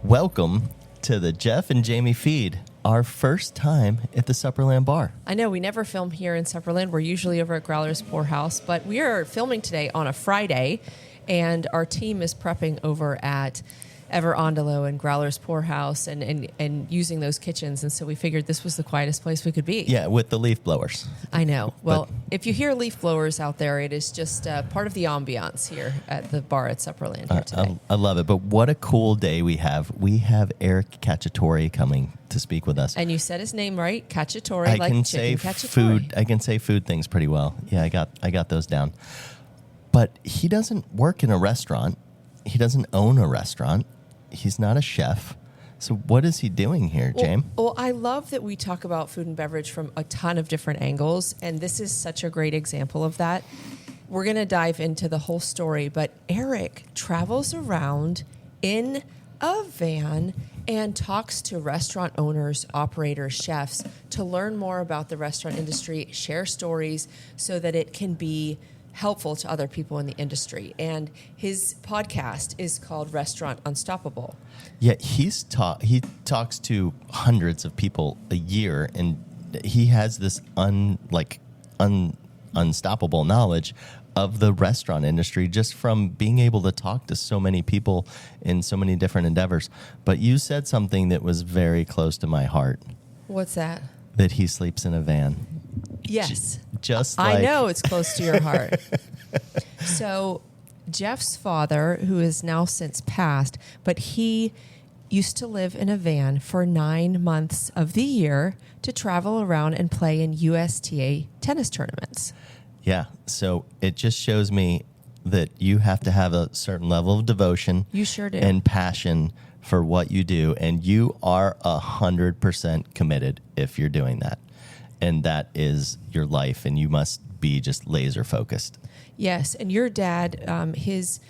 Welcome to the Jeff and Jamie feed, our first time at the Supperland Bar. I know we never film here in Supperland. We're usually over at Growler's Poorhouse, but we are filming today on a Friday, and our team is prepping over at Ever Ondalo and Growler's Poorhouse and using those kitchens, and so we figured this was the quietest place we could be. Yeah, with the leaf blowers. I know. Well, if you hear leaf blowers out there, it is just part of the ambiance here at the bar at Supperland here today. I love it, but what a cool day we have. We have Eric Cacciatore coming to speak with us. And you said his name right, Cacciatore, I like can chicken say cacciatore. food. I can say food things pretty well. Yeah, I got those down. But he doesn't work in a restaurant. He doesn't own a restaurant. He's not a chef. So what is he doing here, James? Well, I love that we talk about food and beverage from a ton of different angles, and this is such a great example of that. We're going to dive into the whole story, but Eric travels around in a van and talks to restaurant owners, operators, chefs to learn more about the restaurant industry, share stories so that it can be helpful to other people in the industry. And his podcast is called Restaurant Unstoppable. Yeah, he talks to hundreds of people a year, and he has this unstoppable knowledge of the restaurant industry just from being able to talk to so many people in so many different endeavors. But you said something that was very close to my heart. What's that? That he sleeps in a van. Yes. Just like... I know it's close to your heart. So Jeff's father, who has now since passed, but he used to live in a van for 9 months of the year to travel around and play in USTA tennis tournaments. Yeah. So it just shows me that you have to have a certain level of devotion. You sure do. And passion for what you do. And you are 100% committed if you're doing that. And that is your life, and you must be just laser focused. Yes, and your dad, his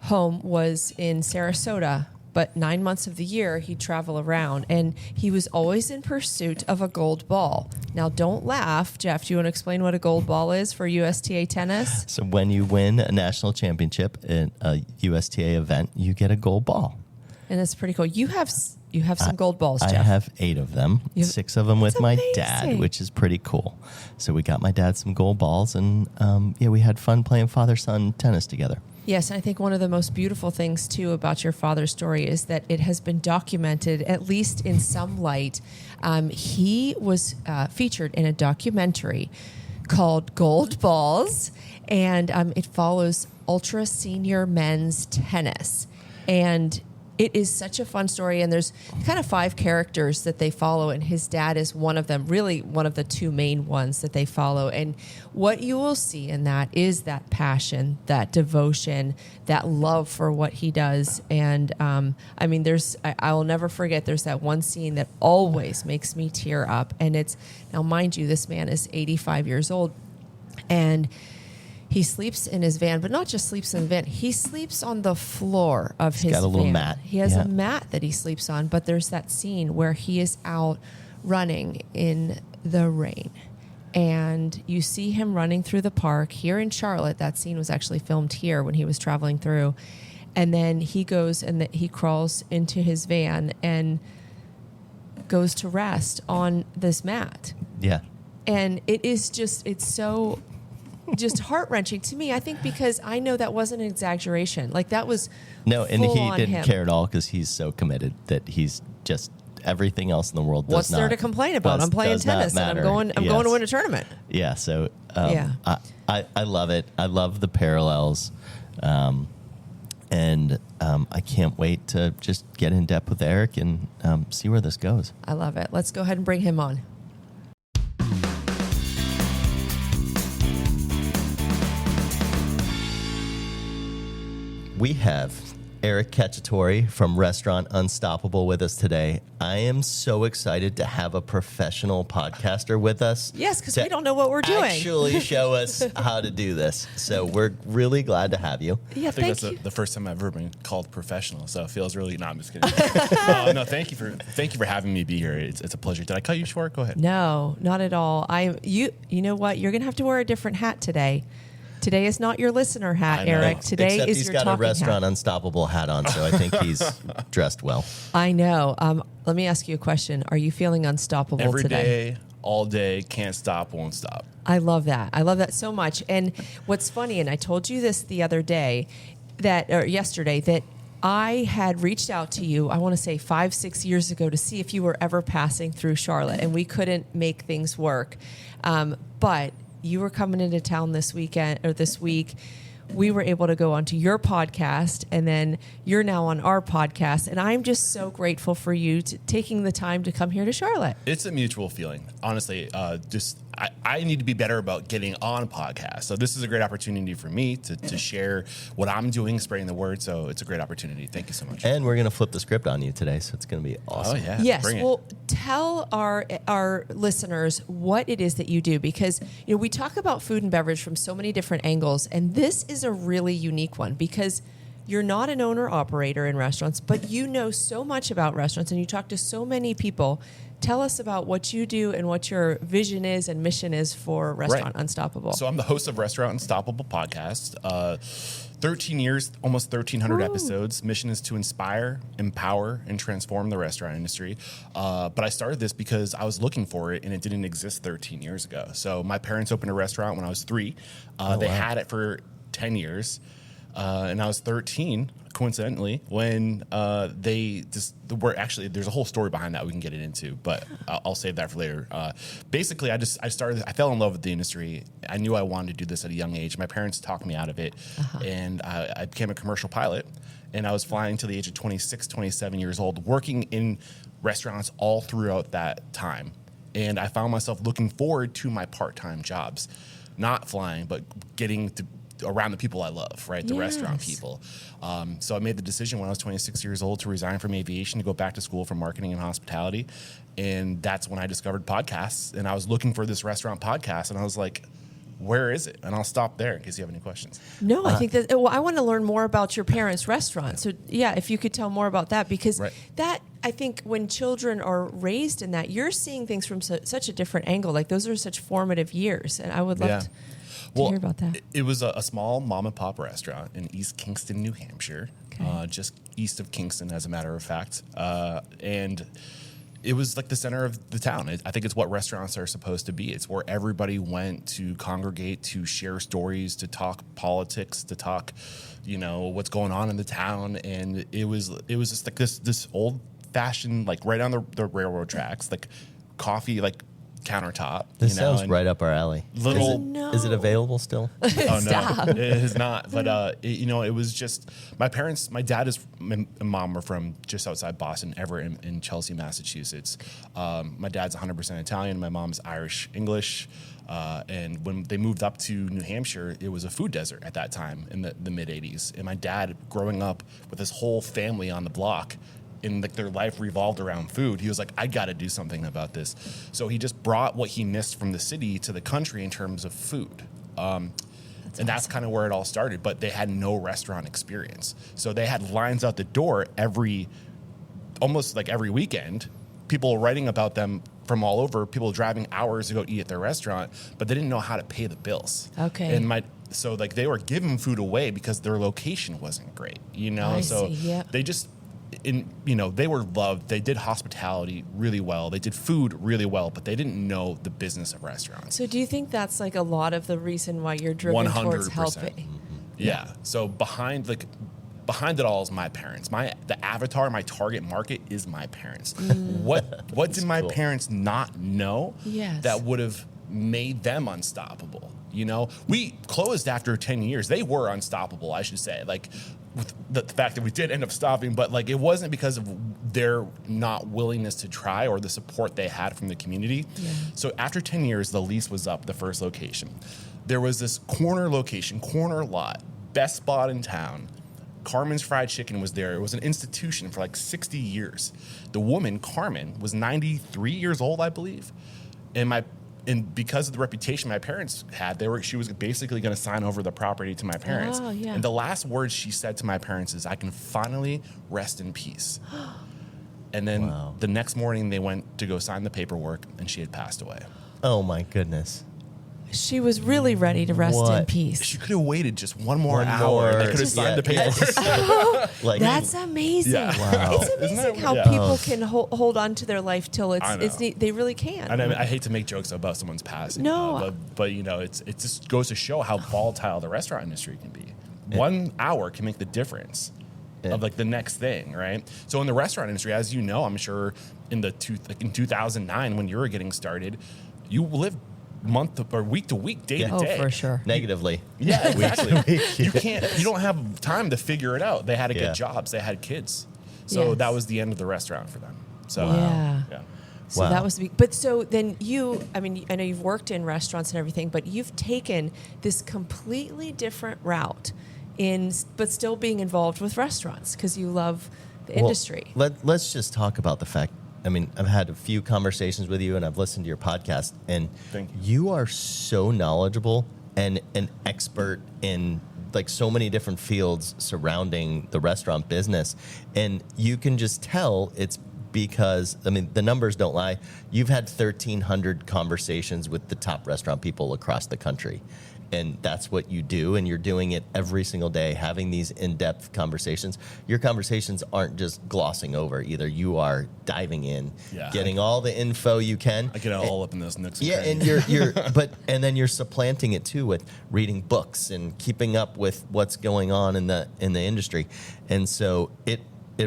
home was in Sarasota, but 9 months of the year he'd travel around, and he was always in pursuit of a gold ball. Now, don't laugh, Jeff. Do you want to explain what a gold ball is for USTA tennis? So when you win a national championship in a USTA event, you get a gold ball. And that's pretty cool. You have some gold balls, Jeff. I have 8 of them, 6 of them with my dad, which is pretty cool. So we got my dad some gold balls, and we had fun playing father-son tennis together. Yes, I think one of the most beautiful things, too, about your father's story is that it has been documented, at least in some light. He was featured in a documentary called Gold Balls, and it follows ultra senior men's tennis. And it is such a fun story, and there's kind of 5 characters that they follow, and his dad is one of them, really one of the 2 main ones that they follow. And what you will see in that is that passion, that devotion, that love for what he does. And I will never forget, there's that one scene that always makes me tear up. And it's, now mind you, this man is 85 years old, and he sleeps in his van, but not just sleeps in the van. He sleeps on the floor of his van. He's got a little mat. He has a mat that he sleeps on, but there's that scene where he is out running in the rain. And you see him running through the park here in Charlotte. That scene was actually filmed here when he was traveling through. And then he goes and he crawls into his van and goes to rest on this mat. Yeah. And it is it's so... just heart-wrenching to me, I think, because I know that wasn't an exaggeration. Like, that was no, and he didn't him. care at all because he's so committed that he's just everything else in the world does What's there to complain about? I'm playing tennis and I'm going to win a tournament. Yeah, so I love it. I love the parallels, and I can't wait to just get in depth with Eric and see where this goes. I love it. Let's go ahead and bring him on. We have Eric Cacciatore from Restaurant Unstoppable with us today. I am so excited to have a professional podcaster with us. Yes, because we don't know what we're doing. Actually show us how to do this. So we're really glad to have you. Yeah, I think that's the first time I've ever been called professional, so it feels really... No, I'm just kidding. No, thank you for having me be here. It's a pleasure. Did I cut you short? Go ahead. No, not at all. You know what? You're going to have to wear a different hat today Today is not your listener hat, I know. Eric. Today Except is he's your got a talking Restaurant hat. Unstoppable hat on, so I think he's dressed well. I know. Let me ask you a question. Are you feeling unstoppable Every today? day, all day, can't stop, won't stop. I love that. I love that so much. And what's funny, and I told you this the other day, or yesterday, that I had reached out to you, I want to say 5-6 years ago, to see if you were ever passing through Charlotte, and we couldn't make things work. But you were coming into town this week. We were able to go onto your podcast, and then you're now on our podcast. And I'm just so grateful for you taking the time to come here to Charlotte. It's a mutual feeling, honestly. I need to be better about getting on podcasts. So this is a great opportunity for me to share what I'm doing, spreading the word. So it's a great opportunity. Thank you so much. And we're going to flip the script on you today, so it's going to be awesome. Oh, yeah. Yes. Bring it. Well, tell our listeners what it is that you do, because we talk about food and beverage from so many different angles, and this is a really unique one because you're not an owner operator in restaurants, but you know so much about restaurants and you talk to so many people. Tell us about what you do and what your vision is and mission is for Restaurant Unstoppable. So I'm the host of Restaurant Unstoppable podcast. 13 years, almost 1,300 episodes. Mission is to inspire, empower, and transform the restaurant industry. But I started this because I was looking for it, and it didn't exist 13 years ago. So my parents opened a restaurant when I was 3. They had it for 10 years. And I was 13, coincidentally, when there's a whole story behind that we can get it into, but I'll save that for later. Basically, I fell in love with the industry. I knew I wanted to do this at a young age. My parents talked me out of it, and I became a commercial pilot, and I was flying till the age of 26, 27 years old, working in restaurants all throughout that time. And I found myself looking forward to my part-time jobs, not flying, but getting to around the people I love, right? The restaurant people. So I made the decision when I was 26 years old to resign from aviation to go back to school for marketing and hospitality. And that's when I discovered podcasts. And I was looking for this restaurant podcast. And I was like, where is it? And I'll stop there in case you have any questions. No, I think that, I want to learn more about your parents' restaurant. So if you could tell more about that, because that, I think when children are raised in that, you're seeing things from such a different angle. Like those are such formative years. And I would love to hear about that. It was a small mom and pop restaurant in East Kingston, New Hampshire, just east of Kingston, as a matter of fact. And it was like the center of the town. I think it's what restaurants are supposed to be. It's where everybody went to congregate, to share stories, to talk politics, to talk, what's going on in the town. And it was just like this old fashioned, like right on the railroad tracks, like coffee, like countertop. This sounds right up our alley. Is it available still? Oh no, it is not. But it was just my parents. My dad and mom were from just outside Boston, Everett, in Chelsea, Massachusetts. My dad's 100% Italian. My mom's Irish English. And when they moved up to New Hampshire, it was a food desert at that time in the mid '80s. And my dad, growing up with his whole family on the block, and like their life revolved around food, he was like, I got to do something about this. So he just brought what he missed from the city to the country in terms of food. That's kind of where it all started. But they had no restaurant experience. So they had lines out the door almost like every weekend, people writing about them from all over, people driving hours to go eat at their restaurant, but they didn't know how to pay the bills. Okay. And so like they were giving food away because their location wasn't great, I see, yep. They just, they were loved. They did hospitality really well. They did food really well, but they didn't know the business of restaurants. So do you think that's like a lot of the reason why you're driven 100%. towards helping? Yeah. So behind it all is my parents. The avatar, my target market is my parents. What did my parents not know that would have made them unstoppable? We closed after 10 years. They were unstoppable, I should say. Like, with the fact that we did end up stopping, but like it wasn't because of their not willingness to try or the support they had from the community. Yeah. So after 10 years, the lease was up, the first location. There was this corner lot, best spot in town. Carmen's Fried Chicken was there. It was an institution for like 60 years. The woman, Carmen, was 93 years old, I believe. And because of the reputation my parents had, she was basically going to sign over the property to my parents. Oh, yeah. And the last words she said to my parents is, I can finally rest in peace. And then the next morning they went to go sign the paperwork and she had passed away. Oh my goodness. She was really ready to rest in What? peace. She could have waited just one more One hour. more. And I could have signed the paperwork. Like, That's amazing. Yeah. Wow. It's amazing how yeah. people can hold on to their life till I know. it's neat. They really can. And I hate to make jokes about someone's passing. No. But you know, it just goes to show how volatile the restaurant industry can be. 1 hour can make the difference of like the next thing, right? So in the restaurant industry, as you know, I'm sure in 2009 when you were getting started, you lived month or week to week, day to day. Oh, for sure. Negatively. Yeah, exactly. You don't have time to figure it out. They had to get jobs. They had kids. So Yes. that was the end of the restaurant for them. So Yeah. yeah. So Wow. that was the big, but so then I know you've worked in restaurants and everything, but you've taken this completely different route but still being involved with restaurants because you love the industry. Let's just talk about the fact. I mean, I've had a few conversations with you, and I've listened to your podcast, and Thank you are so knowledgeable and an expert in like so many different fields surrounding the restaurant business, and you can just tell it's because, I mean, the numbers don't lie. You've had 1,300 conversations with the top restaurant people across the country. And that's what you do, and you're doing it every single day, having these in-depth conversations. Your conversations aren't just glossing over either. You are diving in, getting all the info you can. I get all up in those nooks and And you're and then you're supplanting it too with reading books and keeping up with what's going on in the industry. And so it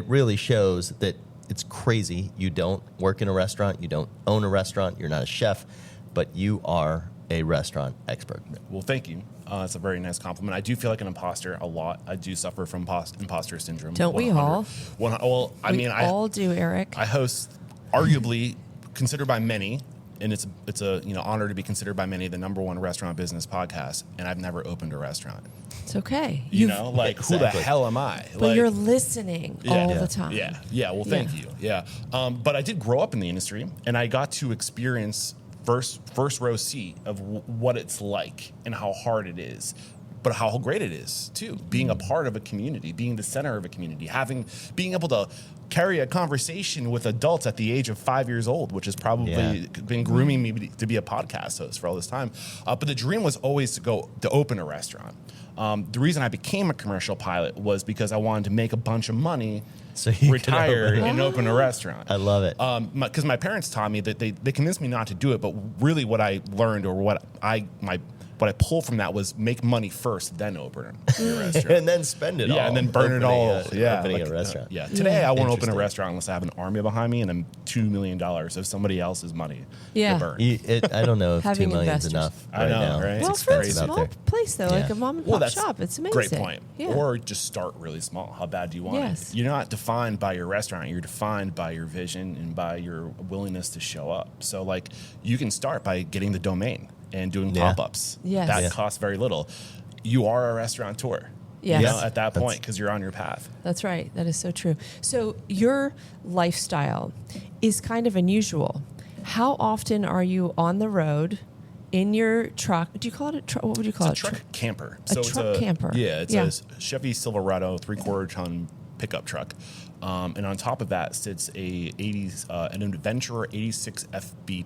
really shows that it's crazy. You don't work in a restaurant, you don't own a restaurant, you're not a chef, but you are a restaurant expert. Well, thank you. It's a very nice compliment. I do feel like an imposter a lot. I do suffer from imposter syndrome. Don't we all? Well, We all do, Eric. I host, arguably considered by many, and it's a honor to be considered by many the #1 restaurant business podcast. And I've never opened a restaurant. It's okay. Who the hell am I? But you're listening all the time. Yeah. Well, thank you. Yeah. But I did grow up in the industry, and I got to experience first row seat of what it's like and how hard it is, but how great it is too. Being a part of a community, being the center of a community, being able to carry a conversation with adults at the age of 5 years old, which has probably been grooming me to be a podcast host for all this time. But the dream was always to open a restaurant. The reason I became a commercial pilot was because I wanted to make a bunch of money, so you retire and open a restaurant. I love it. Because my parents taught me that they convinced me not to do it, but really what I learned or what I pulled from that was make money first, then open a restaurant. And then spend it all. Yeah, and then burn it all. Opening a restaurant. Today I won't open a restaurant unless I have an army behind me and I'm $2 million of somebody else's money to burn. I don't know if $2 Having million is investors. enough I know, now. right? It's Well, for a expensive out small there. place, though, like a mom and pop shop, it's amazing. Great point. Yeah. Or just start really small. How bad do you want Yes. it? You're not defined by your restaurant. You're defined by your vision and by your willingness to show up. So, like, you can start by getting the domain and doing pop-ups. Yes. That costs very little. You are a restaurateur. Yes. At that point, because you're on your path. That's right. That is so true. So your lifestyle is kind of unusual. How often are you on the road in your truck? Do you call it a truck? What would you call it? It's a truck camper. Truck camper. Yeah, it's a Chevy Silverado 3/4 ton pickup truck. And on top of that sits an Adventurer 86 FB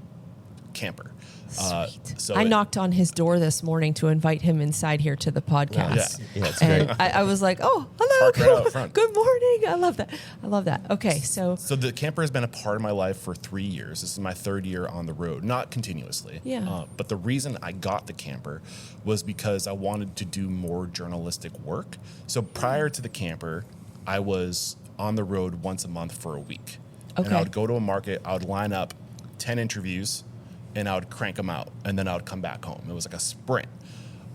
camper. Sweet. I knocked on his door this morning to invite him inside here to the podcast. Yeah, it's and great. I was like, "Oh, hello, Park right out front. good morning." I love that. Okay, so the camper has been a part of my life for 3 years. This is my 3rd year on the road, not continuously. Yeah. But the reason I got the camper was because I wanted to do more journalistic work. So prior to the camper, I was on the road once a month for a week. Okay. And I would go to a market. I would line up 10 interviews, and I would crank them out, and then I would come back home. It was like a sprint.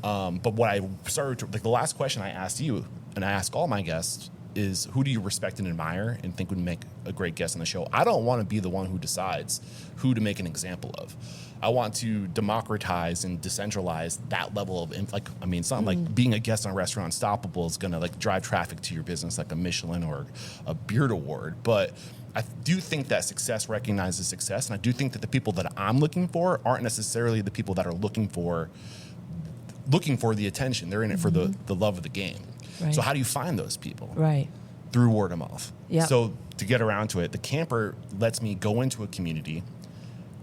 But what I started to, like the last question I asked you, and I ask all my guests, is who do you respect and admire and think would make a great guest on the show? I don't want to be the one who decides who to make an example of. I want to democratize and decentralize that level of, it's not like being a guest on Restaurant Unstoppable is going to like drive traffic to your business like a Michelin or a Beard Award. But I do think that success recognizes success. And I do think that the people that I'm looking for aren't necessarily the people that are looking for the attention. They're in it for the love of the game. Right. So how do you find those people? right. Through word of mouth. Yep. So to get around to it, the camper lets me go into a community,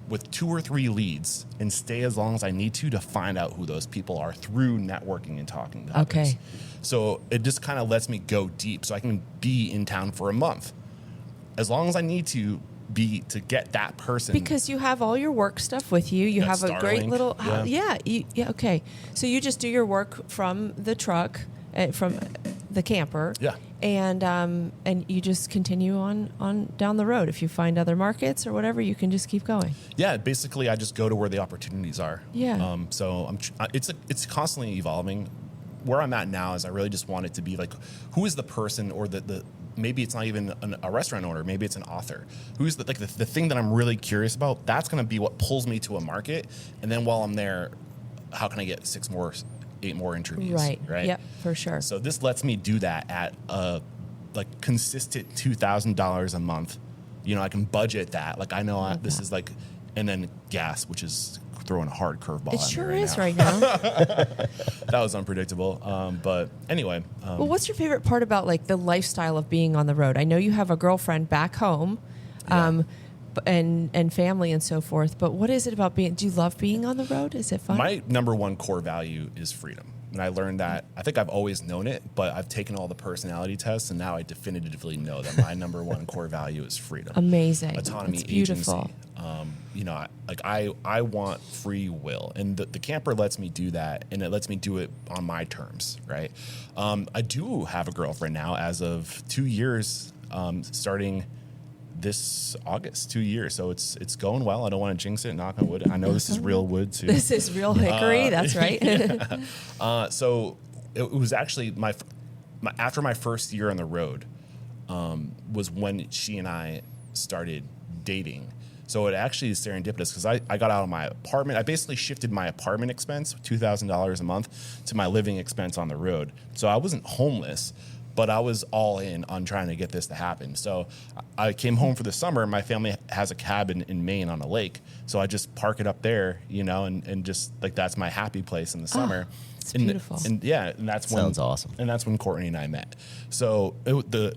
with 2 or 3 leads and stay as long as I need to find out who those people are through networking and talking to others. So it just kind of lets me go deep, so I can be in town for a month as long as I need to be to get that person. Because you have all your work stuff with you. You have a great little okay. So you just do your work from the truck, from the camper. Yeah. And you just continue on down the road. If you find other markets or whatever, you can just keep going. Yeah, basically I just go to where the opportunities are. Yeah. So it's constantly evolving. Where I'm at now is I really just want it to be like, who is the person, or the maybe it's not even a restaurant owner, maybe it's an author. Who's the thing that I'm really curious about? That's going to be what pulls me to a market. And then while I'm there, how can I get 8 more interviews? Right. Yep, for sure. So this lets me do that at a consistent $2,000 a month. I can budget that. Like I know this is like, and then gas, which is throwing a hard curveball. It sure is right now. That was unpredictable. But anyway. Well, what's your favorite part about like the lifestyle of being on the road? I know you have a girlfriend back home, and family and so forth. But what is it about do you love being on the road? Is it fun? My number one core value is freedom. And I learned that, I think I've always known it, but I've taken all the personality tests, and now I definitively know that my number one core value is freedom. Amazing. Autonomy, it's beautiful. agency. I want free will, and the camper lets me do that, and it lets me do it on my terms, right? I do have a girlfriend now as of 2 years, starting this August, 2 years. So it's going well. I don't want to jinx it, knock on wood. I know this is real wood too. This is real hickory. That's right. So it was actually after my first year on the road, was when she and I started dating. So it actually is serendipitous because I got out of my apartment. I basically shifted my apartment expense, $2,000 a month, to my living expense on the road. So I wasn't homeless, but I was all in on trying to get this to happen. So I came home for the summer. My family has a cabin in Maine on a lake. So I just park it up there, and just like that's my happy place in the summer. It's beautiful. And that's when sounds awesome. And that's when Courtney and I met. So the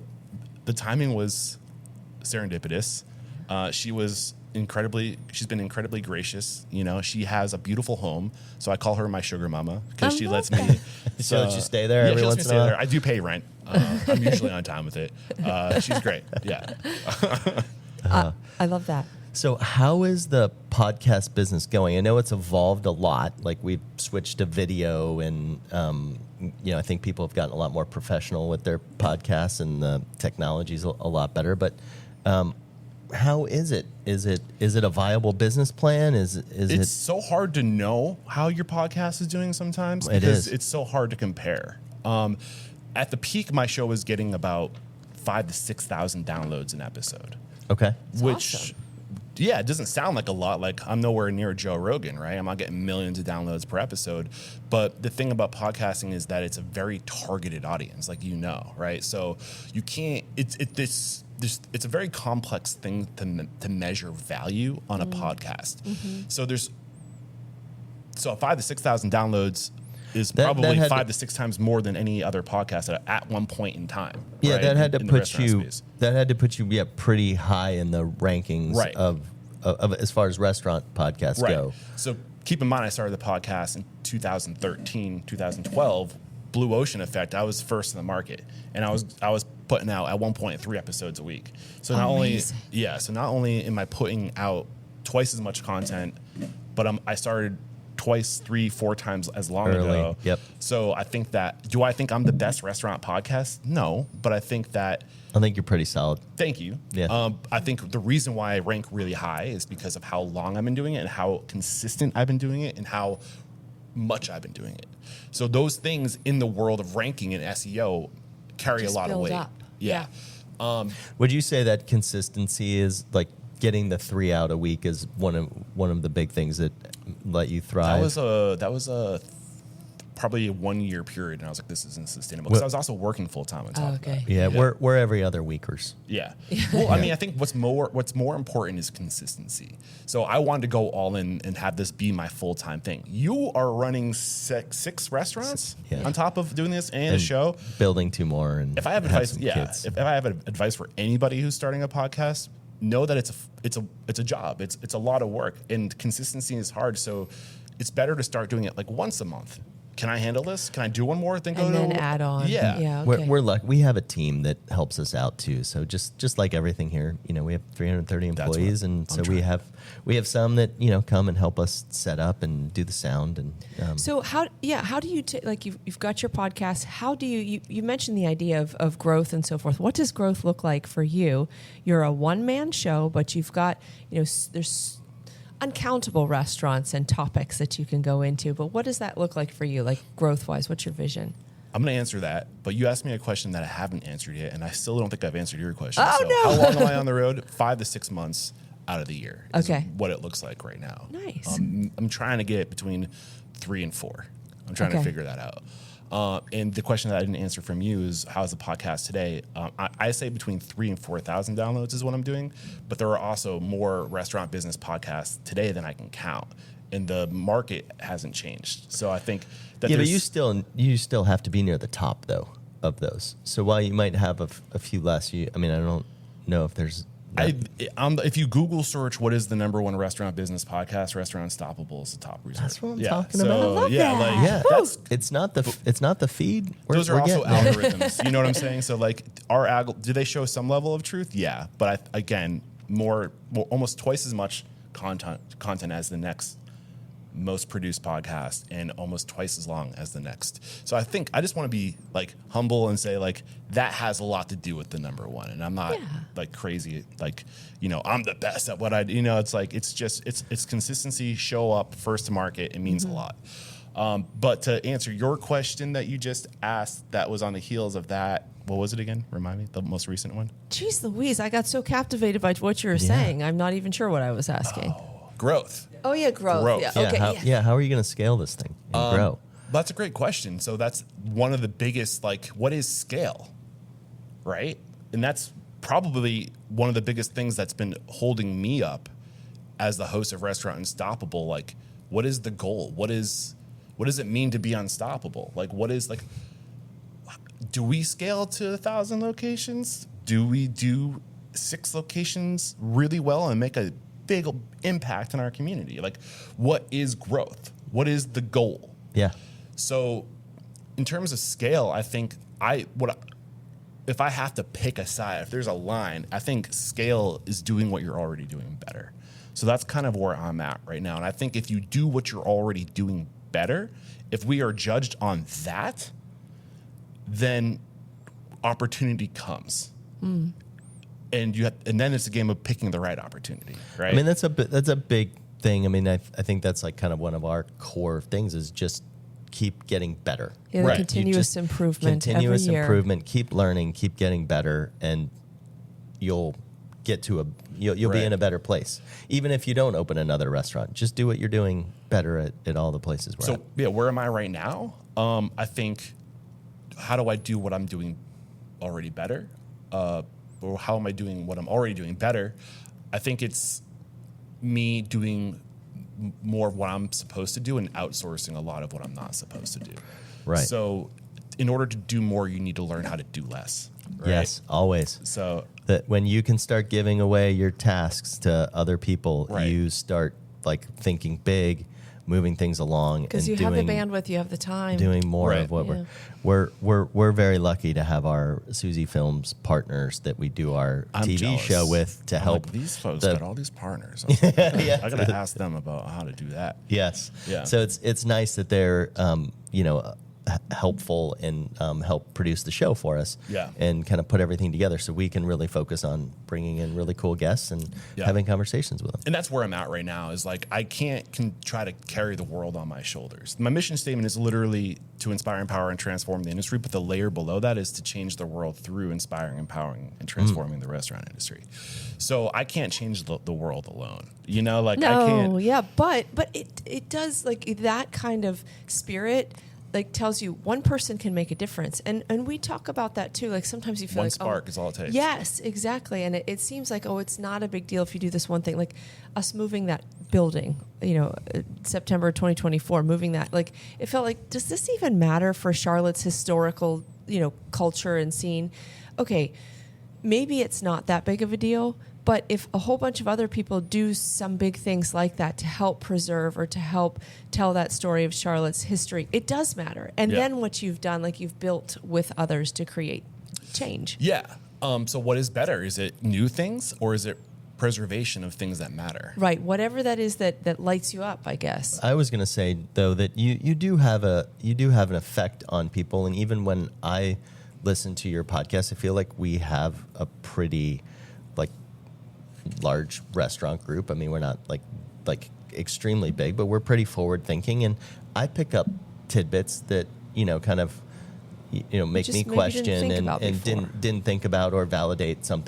timing was serendipitous. She's been incredibly gracious. She has a beautiful home, so I call her my sugar mama because she lets me. She lets you stay there every once in a while. I do pay rent. I'm usually on time with it. She's great. Yeah. I love that. So how is the podcast business going? I know it's evolved a lot. Like we've switched to video, and I think people have gotten a lot more professional with their podcasts, and the technology's a lot better. But how is it? Is it a viable business plan? It's so hard to know how your podcast is doing sometimes because it's so hard to compare. At the peak, my show was getting about 5,000 to 6,000 downloads an episode. Okay, which awesome. Yeah, it doesn't sound like a lot. Like I'm nowhere near Joe Rogan, right? I'm not getting millions of downloads per episode. But the thing about podcasting is that it's a very targeted audience, like right? So you can't. It's a very complex thing to measure value on a podcast. Mm-hmm. So 5,000 to 6,000 downloads is probably 5 to 6 times more than any other podcast at one point in time. Yeah, right? that had to put you pretty high in the rankings of as far as restaurant podcasts go. So keep in mind, I started the podcast in 2013, 2012. Blue Ocean Effect. I was first in the market, and I was putting out at one point 3 episodes a week. So not only am I putting out twice as much content, but I started twice, 3, 4 times as long ago. Yep. So I think do I think I'm the best restaurant podcast? No, but I think you're pretty solid. Thank you. Yeah. I think the reason why I rank really high is because of how long I've been doing it and how consistent I've been doing it and how much I've been doing it. So those things in the world of ranking and SEO carry a lot of weight. Up. Yeah. Would you say that consistency is like getting the 3 out a week is one of the big things that let you thrive? That was probably a 1 year period, and I was like, this isn't sustainable because I was also working full time on top of that. Yeah, we're every other weekers. Yeah. Well, I mean, I think what's more important is consistency. So I wanted to go all in and have this be my full time thing. You are running 6 restaurants on top of doing this and a show, building 2 more. And if I have advice, if I have advice for anybody who's starting a podcast, know that it's a job. It's a lot of work, and consistency is hard. So it's better to start doing it like once a month. Can I handle this? Can I do one more? Then add on. Yeah. Okay. We're lucky. We have a team that helps us out too. So just like everything here, we have 330 employees, and so we have some that come and help us set up and do the sound. And so how do you like you've got your podcast? How do you mentioned the idea of growth and so forth? What does growth look like for you? You're a one-man show, but you've got there's uncountable restaurants and topics that you can go into, but what does that look like for you, like growth-wise? What's your vision? I'm going to answer that, but you asked me a question that I haven't answered yet, and I still don't think I've answered your question. Oh, no. How long am I on the road? 5 to 6 months out of the year is Okay. what it looks like right now. Nice. I'm trying to get between 3 and 4. I'm trying to figure that out. And the question that I didn't answer from you is, how's the podcast today? I say between 3,000 and 4,000 downloads is what I'm doing, but there are also more restaurant business podcasts today than I can count, and the market hasn't changed. So I think that but you still have to be near the top though of those. So while you might have a few less, I don't know if there's. If you Google search what is the number one restaurant business podcast, Restaurant Unstoppable is the top result. That's what I'm talking about. I love that. That's it's not the feed. Those are also algorithms. You know what I'm saying? So like do they show some level of truth? Yeah, but again, more almost twice as much content as the next most produced podcast, and almost twice as long as the next. So I think I just want to be like humble and say like that has a lot to do with the number one, and I'm not like crazy like I'm the best at what I do. It's like it's consistency. Show up first to market. It means a lot. But to answer your question that you just asked, that was on the heels of that. What was it again? Remind me, the most recent one. Jeez Louise, I got so captivated by what you were saying. I'm not even sure what I was asking. Growth. Oh yeah, growth. Yeah. Okay. How are you going to scale this thing and grow? That's a great question. So that's one of the biggest, like, what is scale, right? And that's probably one of the biggest things that's been holding me up as the host of Restaurant Unstoppable. Like, what is the goal? What does it mean to be unstoppable? Like, do we scale to 1,000 locations? Do we do 6 locations really well and make a big impact in our community? Like, what is growth? What is the goal? Yeah. So in terms of scale, I think if I have to pick a side, if there's a line, I think scale is doing what you're already doing better. So that's kind of where I'm at right now. And I think if you do what you're already doing better, if we are judged on that, then opportunity comes. And then it's a game of picking the right opportunity, right? I mean, that's a big thing. I mean, I think that's like kind of one of our core things is just keep getting better. Yeah, right. Continuous improvement. Continuous every year. improvement. Keep learning. Keep getting better, and you'll get to you'll be in a better place. Even if you don't open another restaurant, just do what you're doing better at all the places where. So yeah, where am I right now? I think, how do I do what I'm doing already better? Or how am I doing what I'm already doing better? I think it's me doing more of what I'm supposed to do and outsourcing a lot of what I'm not supposed to do. Right. So in order to do more, you need to learn how to do less. Right? Yes, always. So that when you can start giving away your tasks to other people, you start like thinking big, moving things along, because you have the bandwidth, you have the time, doing more of what we're very lucky to have our Susie Films partners that we do our TV show with to help. Like, these folks got all these partners. I gotta ask them about how to do that. Yes. Yeah. So it's nice that they're helpful and help produce the show for us. Yeah. And kind of put everything together so we can really focus on bringing in really cool guests and having conversations with them. And that's where I'm at right now is like I can't try to carry the world on my shoulders. My mission statement is literally to inspire, empower, and transform the industry, but the layer below that is to change the world through inspiring, empowering, and transforming the restaurant industry. So I can't change the world alone. I can't. Yeah, but it does, like, that kind of spirit like tells you one person can make a difference, and we talk about that too. Like sometimes you feel one spark is all it takes. Yes, exactly. And it seems like it's not a big deal if you do this one thing, like us moving that building. September 2024, moving that. Like it felt like, does this even matter for Charlotte's historical culture and scene? Okay, maybe it's not that big of a deal, But if a whole bunch of other people do some big things like that to help preserve or to help tell that story of Charlotte's history, it does matter. And then what you've done, like you've built with others to create change. Yeah. So what is better? Is it new things or is it preservation of things that matter? Right. Whatever that is that lights you up, I guess. I was going to say, though, that you do have an effect on people. And even when I listen to your podcast, I feel like we have a pretty large restaurant group. I mean, we're not like extremely big, but we're pretty forward thinking. And I pick up tidbits that, kind of, make me question and didn't think about or validate some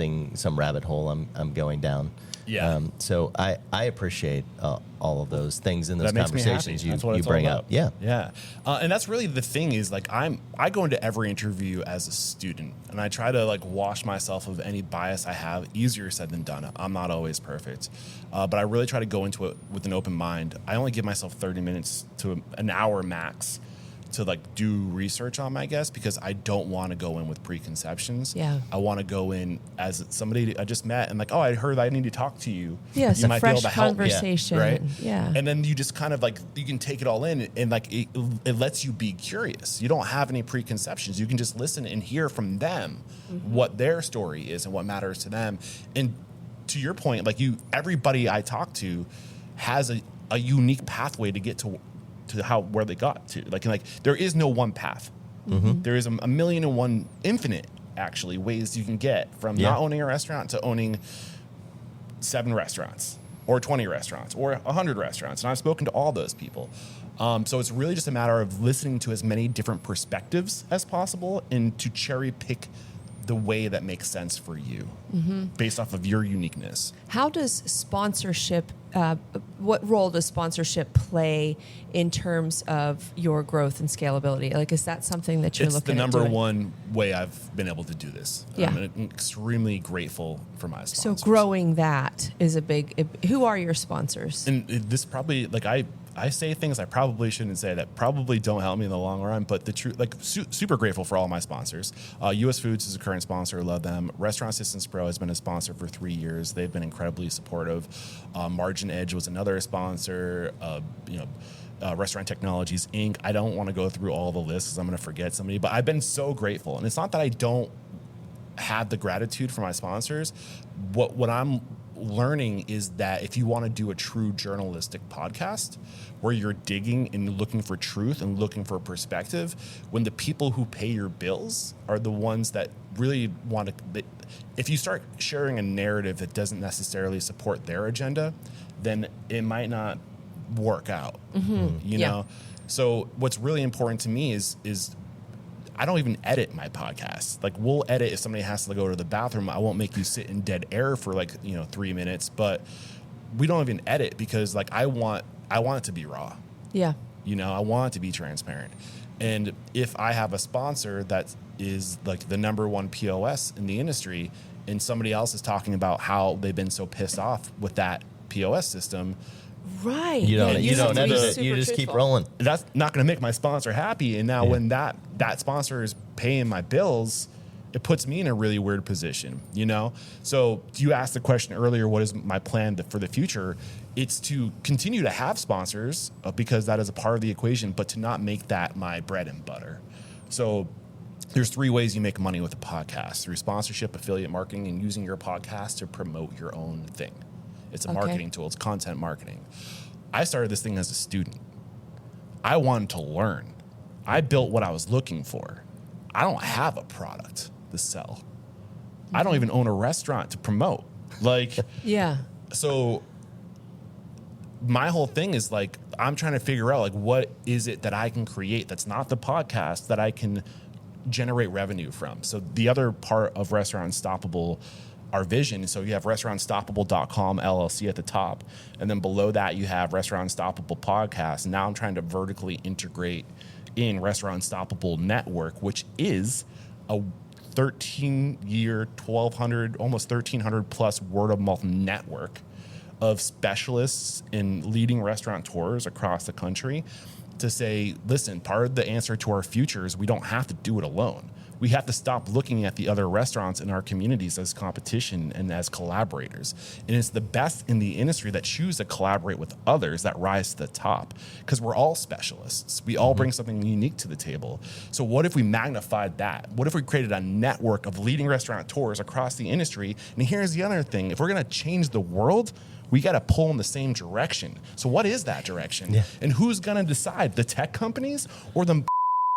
rabbit hole I'm going down. Yeah. So I appreciate all of those things in those conversations you bring up. Yeah. Yeah. And that's really the thing is I go into every interview as a student and I try to wash myself of any bias I have. Easier said than done. I'm not always perfect. But I really try to go into it with an open mind. I only give myself 30 minutes to an hour max to do research on my guests because I don't want to go in with preconceptions. Yeah. I want to go in as somebody I just met and I heard I need to talk to you. Yes, you might fresh be able to help conversation. me, right? Yeah. And then you just kind of you can take it all in and it lets you be curious. You don't have any preconceptions. You can just listen and hear from them what their story is and what matters to them. And to your point, everybody I talk to has a unique pathway to get to where they got to. There is no one path. Mm-hmm. There is a million and one infinite actually ways you can get from not owning a restaurant to owning 7 restaurants or 20 restaurants or 100 restaurants. And I've spoken to all those people. So it's really just a matter of listening to as many different perspectives as possible and to cherry pick the way that makes sense for you based off of your uniqueness. How does sponsorship, what role does sponsorship play in terms of your growth and scalability? Is that something that you're looking at doing? It's the number one way I've been able to do this. Yeah. I'm extremely grateful for my sponsors. So growing that is a big, who are your sponsors? And this probably, I say things I probably shouldn't say that probably don't help me in the long run, but the truth, super grateful for all my sponsors. US Foods is a current sponsor. Love them. Restaurant Systems Pro has been a sponsor for 3 years. They've been incredibly supportive. Margin Edge was another sponsor. Restaurant Technologies Inc. I don't want to go through all the lists because I'm going to forget somebody, but I've been so grateful. And it's not that I don't have the gratitude for my sponsors. What I'm learning is that if you want to do a true journalistic podcast where you're digging and looking for truth and looking for perspective, when the people who pay your bills are the ones that really want to, if you start sharing a narrative that doesn't necessarily support their agenda, then it might not work out. You know? So what's really important to me is I don't even edit my podcast. We'll edit if somebody has to go to the bathroom. I won't make you sit in dead air for 3 minutes, but we don't even edit because I want it to be raw. Yeah. I want it to be transparent. And if I have a sponsor that is the number one POS in the industry and somebody else is talking about how they've been so pissed off with that POS system, right. You don't edit it. You just truthful. Keep rolling. That's not going to make my sponsor happy. And now when that sponsor is paying my bills, it puts me in a really weird position, So you asked the question earlier, what is my plan for the future? It's to continue to have sponsors because that is a part of the equation, but to not make that my bread and butter. So there's 3 ways you make money with a podcast: through sponsorship, affiliate marketing, and using your podcast to promote your own thing. It's a marketing tool. It's content marketing. I started this thing as a student. I wanted to learn. I built what I was looking for. I don't have a product to sell. I don't even own a restaurant to promote. Yeah. So my whole thing is I'm trying to figure out what is it that I can create that's not the podcast that I can generate revenue from. So the other part of Restaurant Unstoppable, our vision. So you have restaurantstoppable.com LLC at the top. And then below that, you have Restaurant Unstoppable Podcast. And now I'm trying to vertically integrate in Restaurant Unstoppable Network, which is a 13-year, 1,200, almost 1,300 plus word of mouth network of specialists in leading restaurateurs across the country to say, listen, part of the answer to our future is we don't have to do it alone. we have to stop looking at the other restaurants in our communities as competition and as collaborators. And it's the best in the industry that choose to collaborate with others that rise to the top, because we're all specialists. We all bring something unique to the table. So what if we magnified that? What if we created a network of leading restaurateurs across the industry? And here's the other thing. If we're going to change the world, we got to pull in the same direction. So what is that direction? Yeah. And who's going to decide? The tech companies or the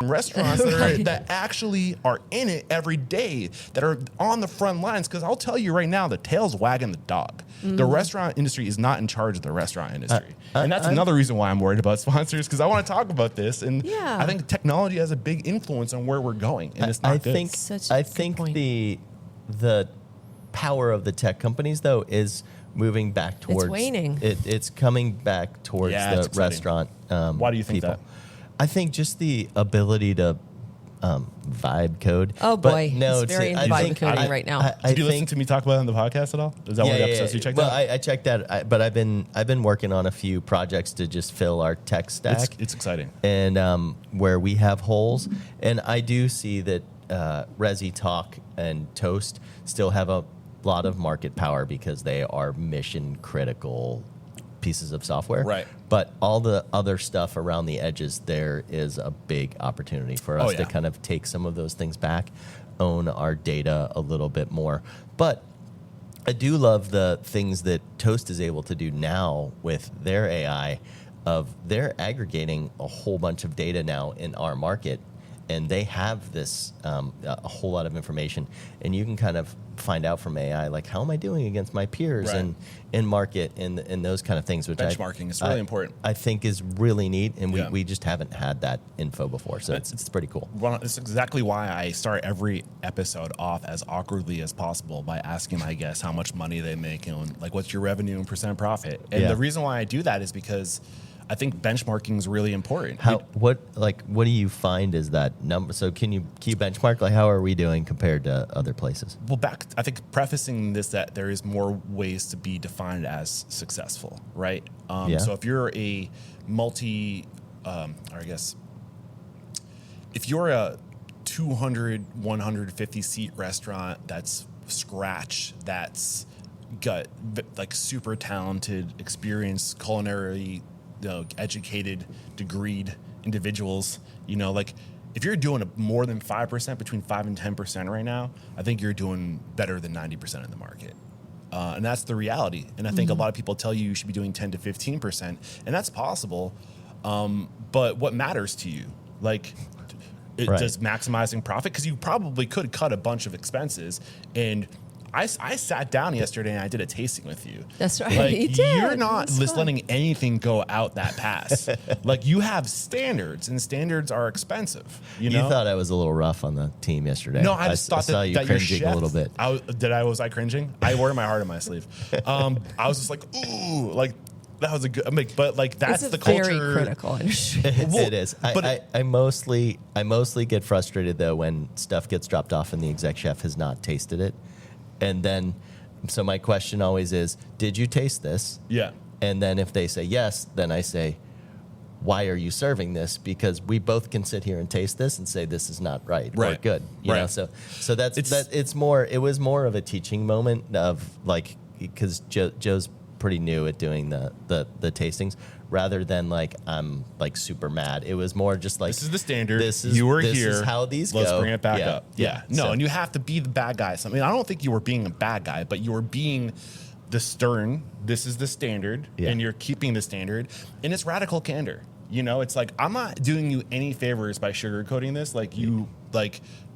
restaurants that actually are in it every day, that are on the front lines? Because I'll tell you right now, the tail's wagging the dog. The restaurant industry is not in charge of the restaurant industry. And that's another reason why I'm worried about sponsors, because I want to talk about this. And I think technology has a big influence on where we're going. And it's not good. I think the power of the tech companies, though, is moving back towards... It's waning. It's coming back towards the restaurant Why do you think people. that? I think just the ability to vibe code. Oh boy, no, it's very in vibe coding right now. Did you listen to me talk about it on the podcast at all? Is that one of the episodes you checked out? I checked that, but I've been working on a few projects to just fill our tech stack. It's exciting. And where we have holes, and I do see that Resi Talk and Toast still have a lot of market power because they are mission critical pieces of software. Right. But all the other stuff around the edges, there is a big opportunity for us to kind of take some of those things back, own our data a little bit more. But I do love the things that Toast is able to do now with their AI, of they're aggregating a whole bunch of data now in our market, and they have this a whole lot of information, and you can kind of find out from AI, like, how am I doing against my peers and in market and those kind of things, which benchmarking is really important. I think is really neat, and we just haven't had that info before, so it's pretty cool. Well, it's exactly why I start every episode off as awkwardly as possible by asking my guests how much money they make and like what's your revenue and percent profit. And the reason why I do that is because I think benchmarking is really important. What do you find is that number? So can you benchmark? Like, how are we doing compared to other places? Well, I think prefacing this, that there is more ways to be defined as successful, right? So if you're a if you're a 200, 150 seat restaurant that's scratch, that's got like super talented, experienced, culinary, educated, degreed individuals, like if you're doing more than 5%, between 5 and 10% right now, I think you're doing better than 90% in the market. And that's the reality. And I think a lot of people tell you should be doing 10 to 15%, and that's possible. But what matters to you? Like, does maximizing profit? Because you probably could cut a bunch of expenses. And I sat down yesterday and I did a tasting with you. That's right. Like, You did. You're not just letting anything go out that pass. Like, you have standards, and standards are expensive. You thought I was a little rough on the team yesterday. No, I just thought saw you that cringing your chef, a little bit. Was I cringing? I wear my heart on my sleeve. I was just like, ooh, like that was a good. But like that's it's the very culture. critical industry. It is. I mostly get frustrated though when stuff gets dropped off and the exec chef has not tasted it. And then, so my question always is, did you taste this? Yeah. And then if they say yes, then I say, why are you serving this? Because we both can sit here and taste this and say this is not right or good. You know? So it was more of a teaching moment of like, because Joe's pretty new at doing the tastings, rather than like I'm like super mad. It was more just like, this is the standard. This is how these go. Let's bring it back up. Yeah. No, So, and you have to be the bad guy. I mean, I don't think you were being a bad guy, but you were being the stern. This is the standard, and you're keeping the standard, and it's radical candor. It's like, I'm not doing you any favors by sugarcoating this. Like,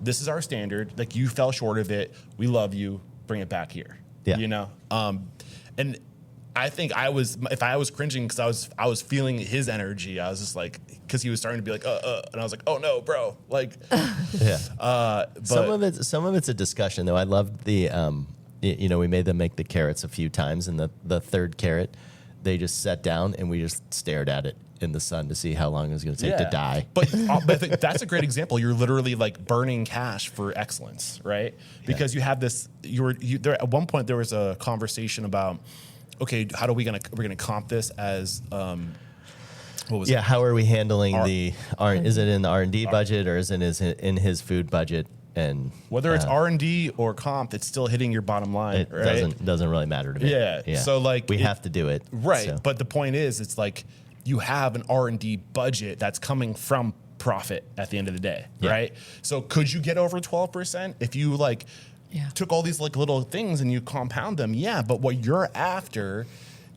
this is our standard. Like, you fell short of it. We love you. Bring it back here. Yeah. And I think if I was cringing because I was feeling his energy, I was just like, because he was starting to be like, and I was like, oh no, bro, like, but some of it's a discussion though. I loved the, we made them make the carrots a few times, and the third carrot, they just sat down and we just stared at it in the sun to see how long it was going to take to die. But I think that's a great example. You're literally like burning cash for excellence, right? Because you have this. There at one point there was a conversation about, okay, how are we're gonna comp this as what was it? How are we handling is it in the R&D budget or is it in his food budget? And whether it's R&D or comp, it's still hitting your bottom line. It right? doesn't really matter to me. Yeah. So like we have to do it. Right. So. But the point is, it's like you have an R&D budget that's coming from profit at the end of the day. Yeah. Right. So could you get over 12% if you like took all these like little things and you compound them? Yeah. But what you're after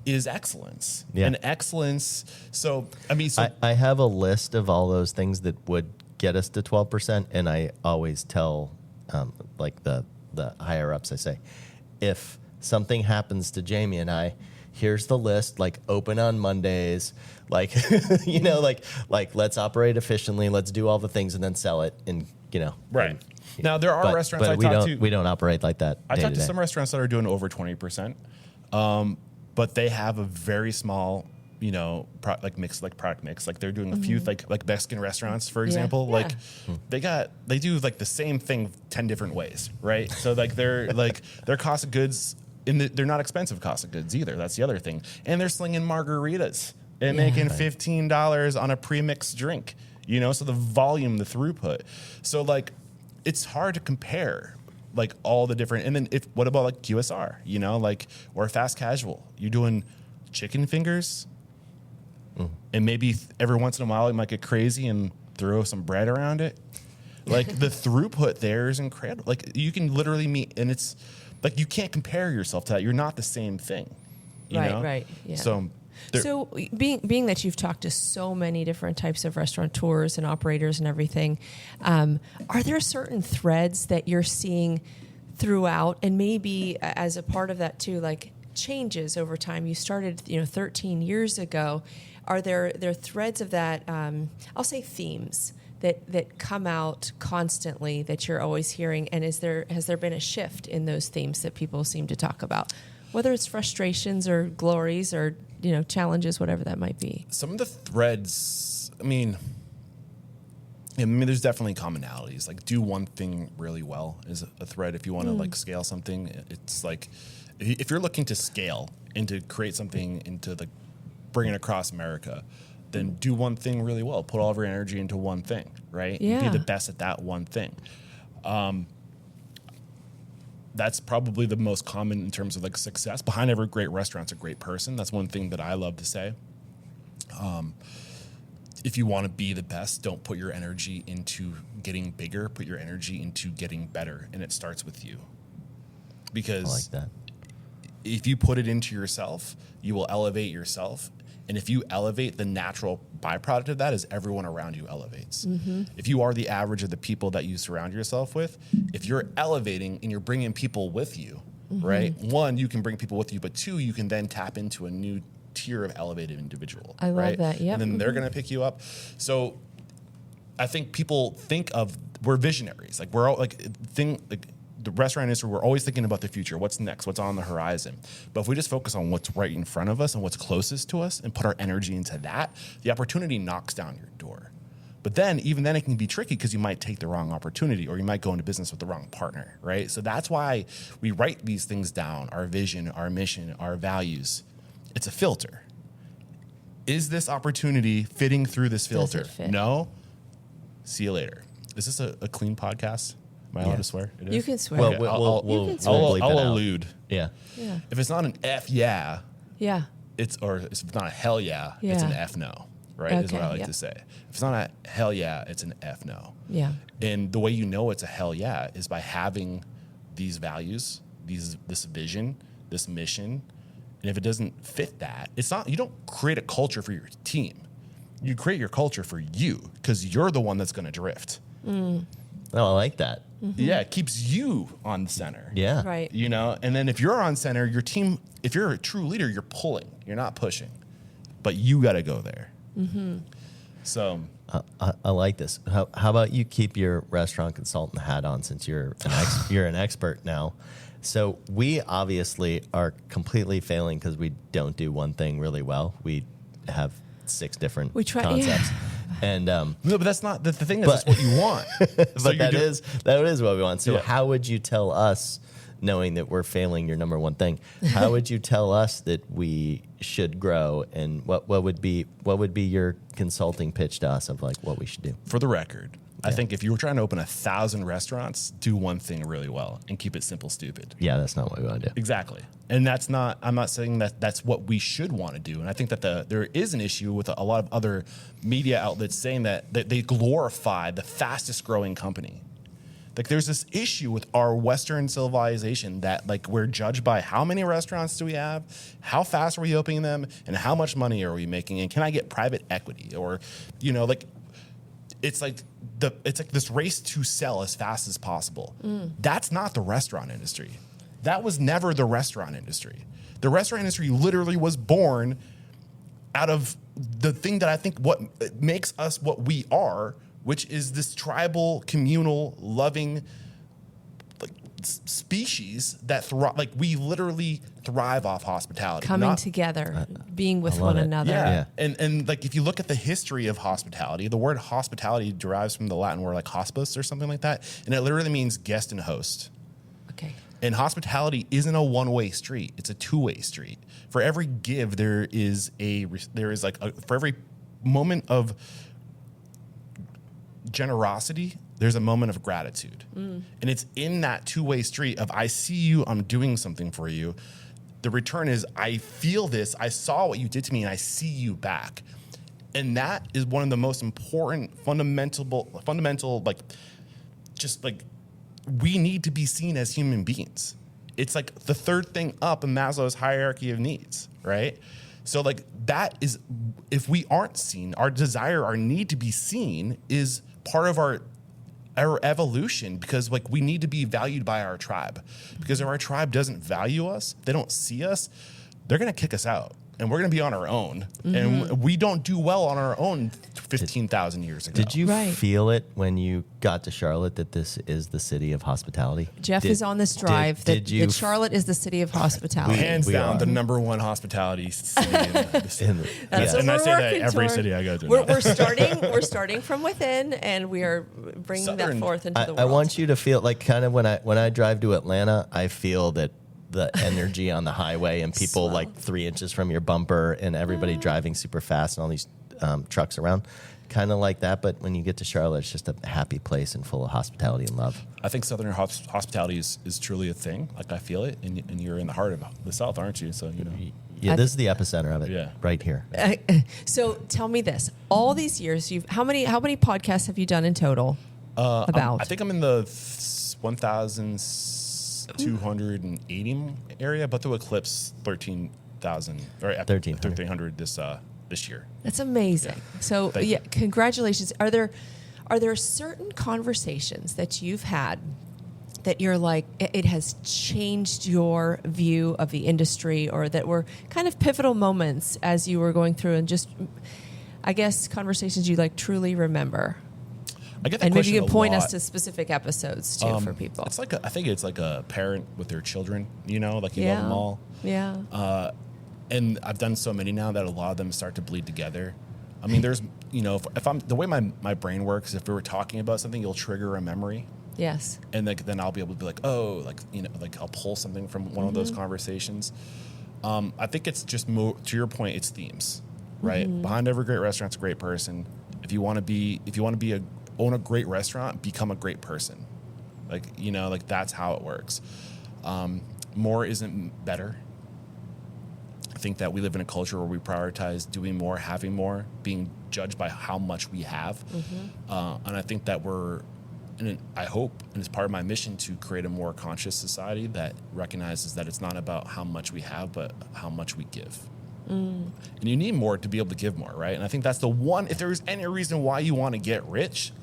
is excellence. And excellence. So, I mean, I have a list of all those things that would get us to 12%. And I always tell like the higher ups, I say, if something happens to Jamie and I, here's the list, like open on Mondays, like, like let's operate efficiently. Let's do all the things and then sell it. And, right. Now there are restaurants we don't operate like that. I talked to some restaurants that are doing over 20%. But they have a very small, product mix. Like they're doing a few like Mexican restaurants, for example. Yeah. Like they do like the same thing 10 different ways, right? So like they're like their cost of goods they're not expensive cost of goods either. That's the other thing. And they're slinging margaritas and making $15 on a pre-mixed drink. So the volume, the throughput. So like it's hard to compare. Like all the different, and then what about like QSR, or fast casual? You're doing chicken fingers, and maybe every once in a while it might get crazy and throw some bread around it. Like the throughput there is incredible. Like you can literally meet, and it's like you can't compare yourself to that. You're not the same thing. You know? Right. Yeah. So being that you've talked to so many different types of restaurateurs and operators and everything, are there certain threads that you're seeing throughout, and maybe as a part of that too, like changes over time? You started 13 years ago. Are there threads of that, I'll say themes that come out constantly that you're always hearing, and has there been a shift in those themes that people seem to talk about, whether it's frustrations or glories or challenges, whatever that might be? Some of the threads, I mean, there's definitely commonalities. Like do one thing really well is a thread. If you want to like scale something, it's like if you're looking to scale and to create something into like bring it across America, then do one thing really well. Put all of your energy into one thing, right? Yeah. Be the best at that one thing. That's probably the most common in terms of like success. Behind every great restaurant's a great person. That's one thing that I love to say. If you want to be the best, don't put your energy into getting bigger. Put your energy into getting better, and it starts with you. Because I like that. If you put it into yourself, you will elevate yourself. And if you elevate, the natural byproduct of that is everyone around you elevates. Mm-hmm. If you are the average of the people that you surround yourself with, if you're elevating and you're bringing people with you, right? One, you can bring people with you, but two, you can then tap into a new tier of elevated individual. I love that. Yeah. And then they're going to pick you up. So I think people we're visionaries. Like we're all the restaurant industry, we're always thinking about the future. What's next? What's on the horizon? But if we just focus on what's right in front of us and what's closest to us and put our energy into that, the opportunity knocks down your door. But then, even then, it can be tricky because you might take the wrong opportunity or you might go into business with the wrong partner, right? So that's why we write these things down, our vision, our mission, our values. It's a filter. Is this opportunity fitting through this filter? Does it fit? No? See you later. Is this a clean podcast? Am I allowed to swear? It is? You can swear. Well, Okay, we'll can swear. bleep it I'll out. allude. Yeah. Yeah. If it's not an F yeah, Yeah. if it's not a hell yeah, it's an Yeah. F no, right? Is what Okay, I like yeah. to say. If it's not a hell yeah, it's an F no. Yeah. And the way you know it's a hell yeah is by having these values, this vision, this mission. And if it doesn't fit that, it's not, you don't create a culture for your team. You create your culture for you because you're the one that's going to drift. Oh, I like that. Yeah, it keeps you on center. Yeah. Right. And then if you're on center, your team, if you're a true leader, you're pulling, you're not pushing, but you got to go there. So I like this. How about you keep your restaurant consultant hat on since you're an expert now? So we obviously are completely failing because we don't do one thing really well. We have 6 different concepts. And no, but that's not the thing. That's what you want. but that is what we want. So how would you tell us, knowing that we're failing your number one thing, how would you tell us that we should grow, and what would be your consulting pitch to us of like what we should do? For the record, I think if you were trying to open 1,000 restaurants, do one thing really well and keep it simple, stupid. Yeah, that's not what we want to do. Exactly. And I'm not saying that that's what we should want to do. And I think that there is an issue with a lot of other media outlets saying that they glorify the fastest growing company. Like there's this issue with our Western civilization that like we're judged by how many restaurants do we have, how fast are we opening them, and how much money are we making, and can I get private equity? Or, like it's like this race to sell as fast as possible. That's not the restaurant industry. That was never the restaurant industry. The restaurant industry literally was born out of the thing that I think what makes us what we are, which is this tribal, communal, loving species that thrive. Like we literally thrive off hospitality, coming together, being with one another. Yeah. And like if you look at the history of hospitality, the word hospitality derives from the Latin word like hospes or something like that, and it literally means guest and host. Okay. And hospitality isn't a one-way street; it's a two-way street. For every give, for every moment of generosity, there's a moment of gratitude. And it's in that two-way street of I see you, I'm doing something for you. The return is I feel this, I saw what you did to me, and I see you back. And that is one of the most important fundamental we need to be seen as human beings. It's like the third thing up in Maslow's hierarchy of needs, right? So like that is, if we aren't seen, our desire, our need to be seen is part of our evolution, because like we need to be valued by our tribe, because if our tribe doesn't value us, they don't see us, they're going to kick us out. And we're going to be on our own. And we don't do well on our own 15,000 years ago. Did you feel it when you got to Charlotte that this is the city of hospitality? Jeff is on this drive that Charlotte is the city of hospitality. Hands down, the number one hospitality city in the city. That's what and I say that every toward. city I go to. We're starting from within, and we are bringing that forth into the world. I want you to feel like kind of when I drive to Atlanta, I feel that the energy on the highway and people like 3 inches from your bumper and everybody driving super fast and all these trucks around, kind of like that. But when you get to Charlotte, it's just a happy place and full of hospitality and love. I think Southern hospitality is truly a thing. Like I feel it, and you're in the heart of the South, aren't you? So Yeah, this is the epicenter of it, right here. So tell me this: all these years, how many podcasts have you done in total? I think I'm in the 1,280 area, but they'll eclipse 13,000 or 1,300 this year. That's amazing. Yeah. So congratulations. Are there certain conversations that you've had that you're like, it has changed your view of the industry, or that were kind of pivotal moments as you were going through, and just, I guess, conversations you like truly remember? I get that and maybe question you can point a lot. us to specific episodes too for people. It's like I think it's like a parent with their children, like you love them all. Yeah. And I've done so many now that a lot of them start to bleed together. I mean, there's, if I'm the way my brain works, if we were talking about something, you'll trigger a memory. Yes. And then I'll be able to be like, oh, I'll pull something from one of those conversations. I think it's just more, to your point, it's themes, right? Behind every great restaurant's a great person. If you want to own a great restaurant, become a great person. That's how it works. More isn't better. I think that we live in a culture where we prioritize doing more, having more, being judged by how much we have. And I think that I hope, and it's part of my mission, to create a more conscious society that recognizes that it's not about how much we have, but how much we give. And you need more to be able to give more, right? And I think that's the one, if there's any reason why you want to get rich,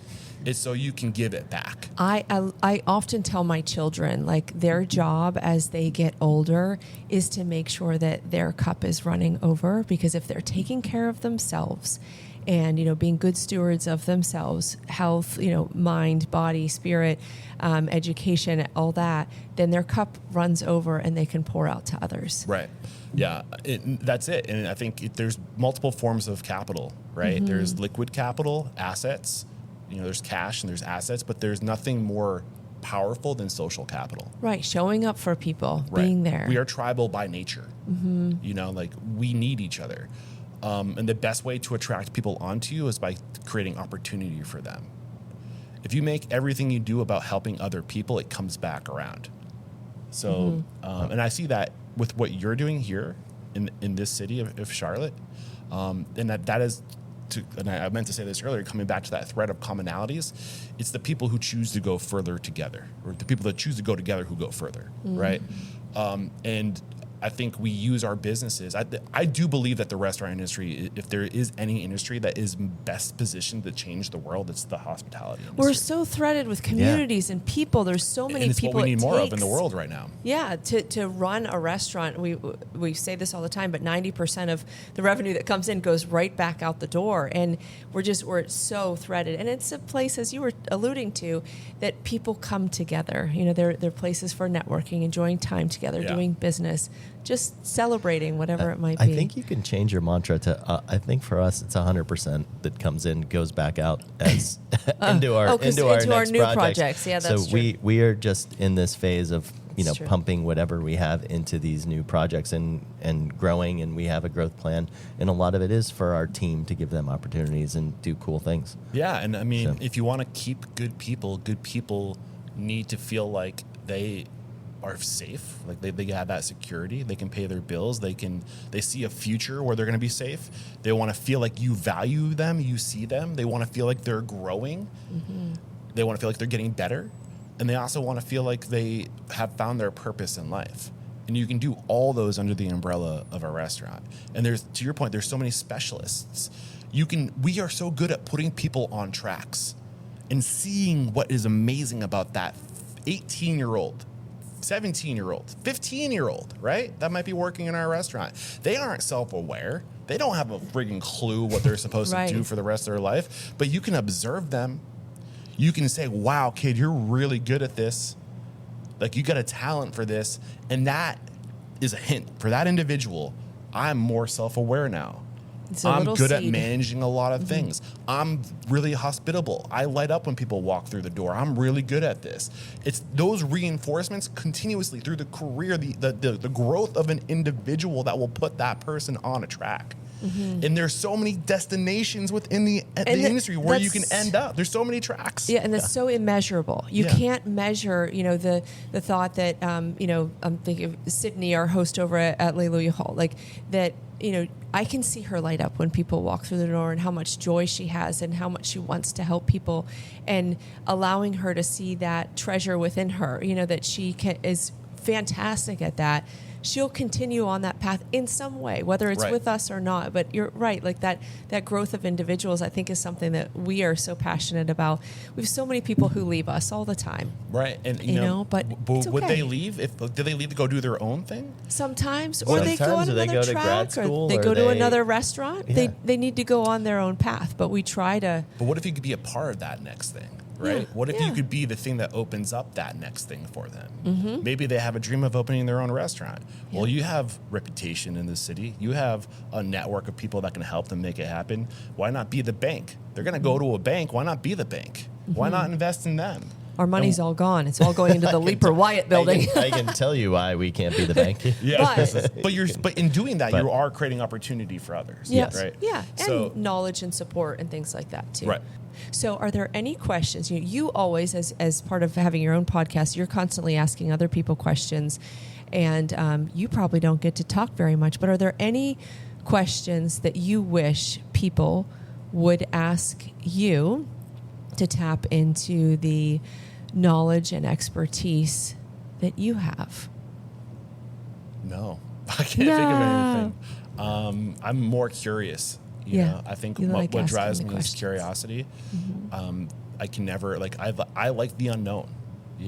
it's so you can give it back. I often tell my children, like, their job as they get older is to make sure that their cup is running over, because if they're taking care of themselves and, being good stewards of themselves, health, mind, body, spirit, education, all that, then their cup runs over and they can pour out to others. Right. Yeah, that's it. And I think there's multiple forms of capital, right? There's liquid capital, assets, there's cash and there's assets, but there's nothing more powerful than social capital. Right. Showing up for people, being there. We are tribal by nature. We need each other. And the best way to attract people onto you is by creating opportunity for them. if you make everything you do about helping other people, it comes back around. So, and I see that with what you're doing here in this city of Charlotte, and that is, and I meant to say this earlier, coming back to that thread of commonalities, it's the people who choose to go further together, or the people that choose to go together who go further, right? And I think we use our businesses. I do believe that the restaurant industry, if there is any industry that is best positioned to change the world, it's the hospitality industry. We're so threaded with communities and people. There's so many and it's people what we need more of in the world right now. Yeah, to run a restaurant, we say this all the time, but 90% of the revenue that comes in goes right back out the door, and we're so threaded. And it's a place, as you were alluding to, that people come together. You know, they're places for networking, enjoying time together, doing business, just celebrating whatever it might be. I think you can change your mantra to. I think for us, it's 100% that comes in, goes back out as into our next new projects. Yeah, that's so true. we are just in this phase of That's true. pumping whatever we have into these new projects and growing, and we have a growth plan, and a lot of it is for our team to give them opportunities and do cool things. Yeah, and I mean, if you want to keep good people need to feel like they are safe, like they have that security, they can pay their bills, they see a future where they're going to be safe. They want to feel like you value them, you see them. They want to feel like they're growing. They want to feel like they're getting better, and they also want to feel like they have found their purpose in life. And you can do all those under the umbrella of a restaurant. And to your point, there's so many specialists. We are so good at putting people on tracks and seeing what is amazing about that 18-year-old, 17-year-old, 15-year-old, right? That might be working in our restaurant. They aren't self-aware. They don't have a friggin' clue what they're supposed to do for the rest of their life. But you can observe them. You can say, wow, kid, you're really good at this. Like, you got a talent for this. And that is a hint. For that individual, I'm more self-aware now. I'm good at managing a lot of things. I'm really hospitable. I light up when people walk through the door. I'm really good at this. It's those reinforcements continuously through the career, the growth of an individual that will put that person on a track. And there's so many destinations within the industry where you can end up. There's so many tracks. Yeah, and that's so immeasurable. You can't measure, the thought that, I'm thinking of Sydney, our host over at Alleluia Hall, like that, I can see her light up when people walk through the door, and how much joy she has and how much she wants to help people, and allowing her to see that treasure within her, that she is fantastic at that. She'll continue on that path in some way, whether it's with us or not. But you're right, like that growth of individuals, I think, is something that we are so passionate about. We have so many people who leave us all the time. Right. And but it's okay. Would they leave? Do they leave to go do their own thing? Sometimes, or they go on another track, grad school, or they go to another restaurant. Yeah. They need to go on their own path, but we try to. But what if you could be a part of that next thing? Right? Yeah, what if you could be the thing that opens up that next thing for them? Maybe they have a dream of opening their own restaurant. Yeah. Well, you have reputation in the city. You have a network of people that can help them make it happen. Why not be the bank? They're going to go to a bank. Why not be the bank? Why not invest in them? Our money's all gone. It's all going into the Leaper Wyatt building. I can tell you why we can't be the bank. But in doing that, you are creating opportunity for others. Yes. Right? Yeah. And knowledge and support and things like that too. Right. So are there any questions? You always, as part of having your own podcast, you're constantly asking other people questions, and you probably don't get to talk very much, but are there any questions that you wish people would ask you to tap into the knowledge and expertise that you have? No, I can't think of anything. I'm more curious. You know, I think what drives me is curiosity. I can never, I like the unknown.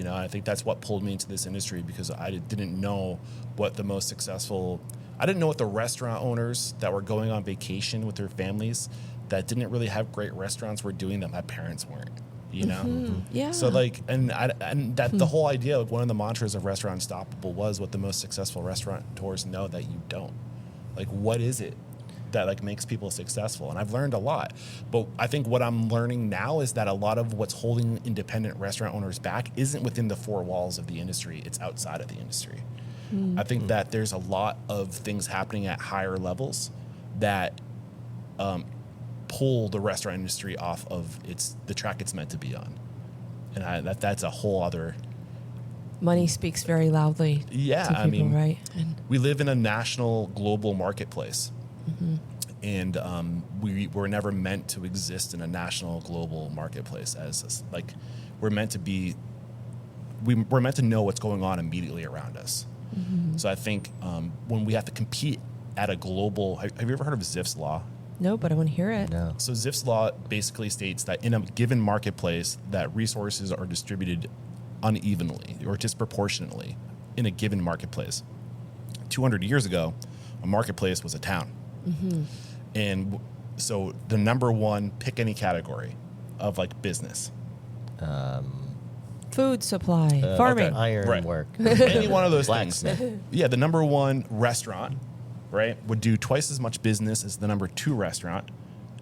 I think that's what pulled me into this industry, because I didn't know what the most successful, I didn't know what the restaurant owners that were going on vacation with their families that didn't really have great restaurants were doing that my parents weren't. Yeah. So the whole idea of one of the mantras of Restaurant Unstoppable was what the most successful restaurateurs know that you don't. Like, what is it that makes people successful? And I've learned a lot, but I think what I'm learning now is that a lot of what's holding independent restaurant owners back isn't within the four walls of the industry. It's outside of the industry. I think that there's a lot of things happening at higher levels that pull the restaurant industry off of the track it's meant to be on. And that's a whole other. Money speaks very loudly. Yeah, to people, right? And we live in a national, global marketplace, and we were never meant to exist in a national, global marketplace. We're meant to be. We're meant to know what's going on immediately around us. So I think when we have to compete at a global, have you ever heard of Zipf's law? No, but I want to hear it. No. So Zipf's law basically states that in a given marketplace, that resources are distributed unevenly or disproportionately in a given marketplace. 200 years ago, a marketplace was a town. And so the number one, pick any category of like business. Food supply, farming. Iron work. Any one of those things. Blacksmith. Yeah, the number one restaurant, right, would do twice as much business as the number two restaurant,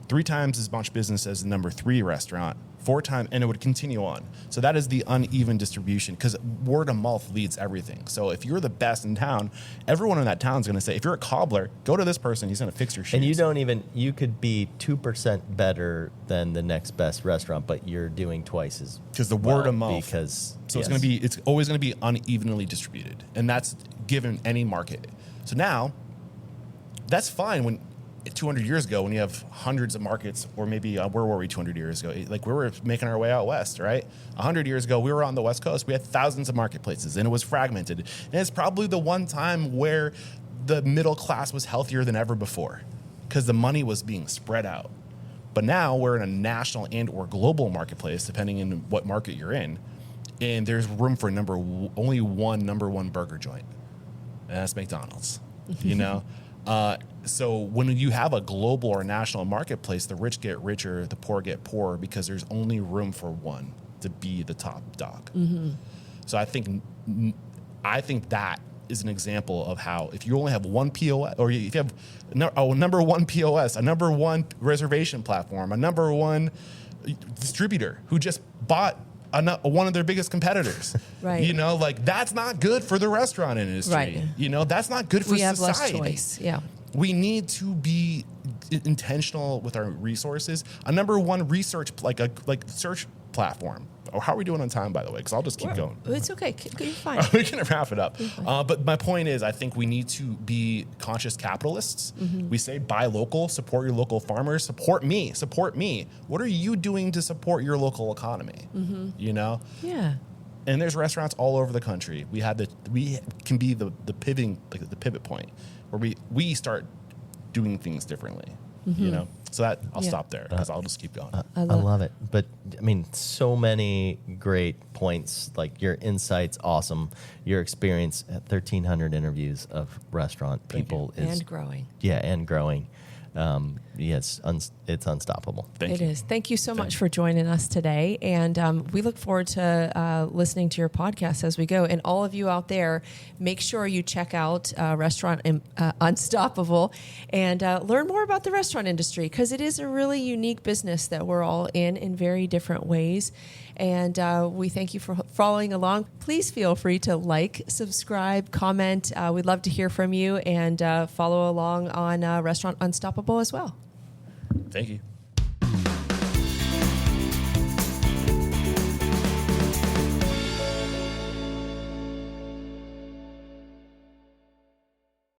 3 times as much business as the number 3 restaurant, 4 times, and it would continue on. So that is the uneven distribution, because word of mouth leads everything. So if you're the best in town, everyone in that town is going to say, if you're a cobbler, go to this person. He's going to fix your shoes. And you could be 2% better than the next best restaurant, but you're doing twice as because the word of mouth. Because so it's always going to be unevenly distributed, and that's given any market. So now, that's fine when 200 years ago, when you have hundreds of markets, or maybe where were we 200 years ago? Like we were making our way out west, right? 100 years ago, we were on the West Coast. We had thousands of marketplaces, and it was fragmented. And it's probably the one time where the middle class was healthier than ever before, because the money was being spread out. But now we're in a national and or global marketplace, depending on what market you're in, and there's room for only one number one burger joint, and that's McDonald's. You know. So when you have a global or national marketplace, the rich get richer, the poor get poorer, because there's only room for one to be the top dog. So I think that is an example of how if you only have one POS, or if you have a number one POS, a number one reservation platform, a number one distributor who just bought one of their biggest competitors, right? You know, like that's not good for the restaurant industry. Right. You know, that's not good for we society. have less choice. Yeah. We need to be intentional with our resources. A number one research, like search platform. Oh, how are we doing on time, by the way? Because I'll just keep going. It's okay. You're fine. We're going to wrap it up. But my point is, I think we need to be conscious capitalists. We say buy local, support your local farmers, support me. What are you doing to support your local economy? You know? Yeah. And there's restaurants all over the country. We can be the pivot point where we start doing things differently. You know? So that I'll stop there, because I'll just keep going. I love it. But I mean, so many great points, like your insights, awesome. Your experience at 1,300 interviews of restaurant people is and growing. Yeah, and growing. Yes, it's unstoppable. It is. Thank you so much for joining us today. And we look forward to listening to your podcast as we go. And all of you out there, make sure you check out Restaurant Unstoppable and learn more about the restaurant industry, because it is a really unique business that we're all in very different ways. And we thank you for following along. Please feel free to like, subscribe, comment. We'd love to hear from you, and follow along on Restaurant Unstoppable as well. Thank you.